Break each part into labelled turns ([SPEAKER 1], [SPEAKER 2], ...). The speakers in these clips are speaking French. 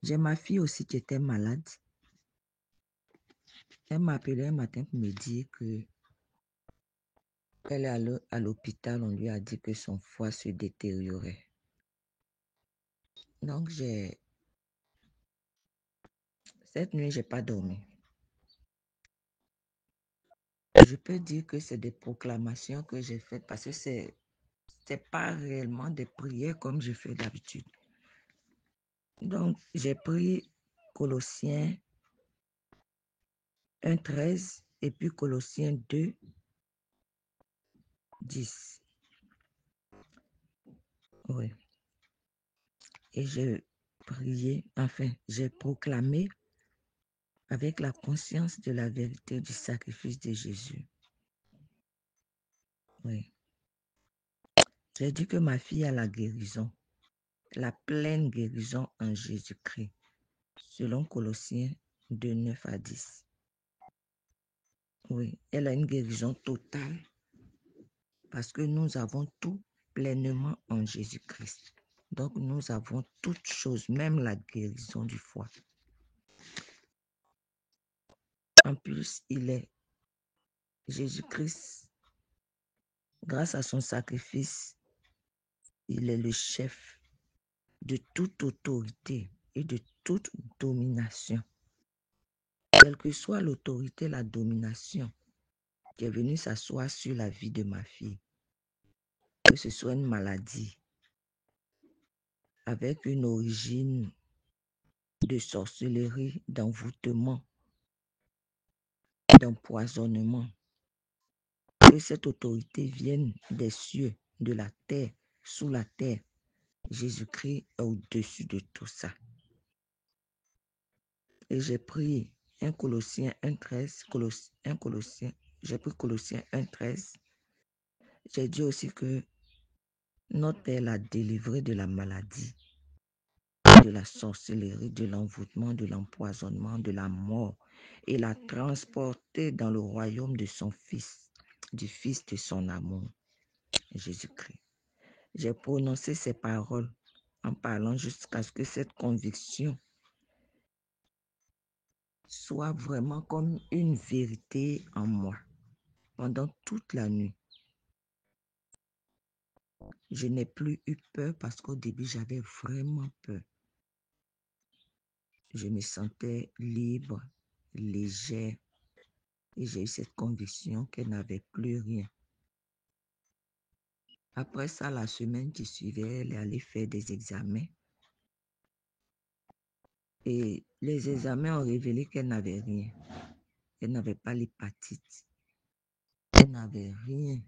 [SPEAKER 1] J'ai ma fille aussi qui était malade. Elle m'a appelé un matin pour me dire que elle est à l'hôpital. On lui a dit que son foie se détériorait. Donc, cette nuit, je n'ai pas dormi. Je peux dire que c'est des proclamations que j'ai faites parce que c'est pas réellement des prières comme je fais d'habitude. Donc, j'ai pris Colossiens 1,13 et puis Colossiens 2,10. Oui. Et j'ai prié, enfin, j'ai proclamé avec la conscience de la vérité du sacrifice de Jésus. Oui. J'ai dit que ma fille a la guérison, la pleine guérison en Jésus-Christ, selon Colossiens 2,9 à 10. Oui, elle a une guérison totale parce que nous avons tout pleinement en Jésus-Christ. Donc, nous avons toutes choses, même la guérison du foie. En plus, Jésus-Christ, grâce à son sacrifice, il est le chef de toute autorité et de toute domination. Quelle que soit l'autorité, la domination qui est venue s'asseoir sur la vie de ma fille, que ce soit une maladie avec une origine de sorcellerie, d'envoûtement, d'empoisonnement, que cette autorité vienne des cieux, de la terre, sous la terre. Jésus-Christ est au-dessus de tout ça. Et j'ai pris un Colossiens 1,13, j'ai pris Colossiens 1,13. J'ai dit aussi que notre Père l'a délivré de la maladie, de la sorcellerie, de l'envoûtement, de l'empoisonnement, de la mort, et l'a transporté dans le royaume de son Fils, du Fils de son amour, Jésus-Christ. J'ai prononcé ces paroles en parlant jusqu'à ce que cette conviction soit vraiment comme une vérité en moi pendant toute la nuit. Je n'ai plus eu peur parce qu'au début, j'avais vraiment peur. Je me sentais libre, légère, et j'ai eu cette conviction qu'elle n'avait plus rien. Après ça, la semaine qui suivait, elle est allée faire des examens. Et les examens ont révélé qu'elle n'avait rien. Elle n'avait pas l'hépatite. Elle n'avait rien.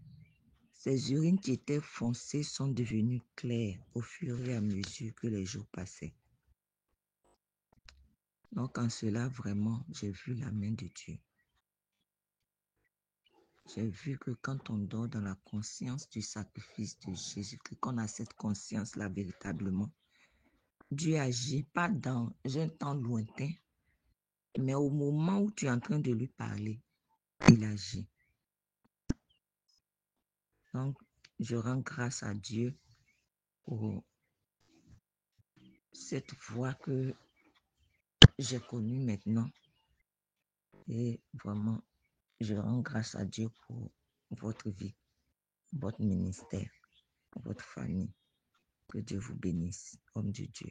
[SPEAKER 1] Ses urines qui étaient foncées sont devenues claires au fur et à mesure que les jours passaient. Donc en cela, vraiment, j'ai vu la main de Dieu. J'ai vu que quand on dort dans la conscience du sacrifice de Jésus-Christ, qu'on a cette conscience-là véritablement, Dieu agit pas dans un temps lointain, mais au moment où tu es en train de lui parler, il agit. Donc, je rends grâce à Dieu pour cette voie que j'ai connue maintenant. Et vraiment, je rends grâce à Dieu pour votre vie, votre ministère, votre famille. Que Dieu vous bénisse, homme de Dieu.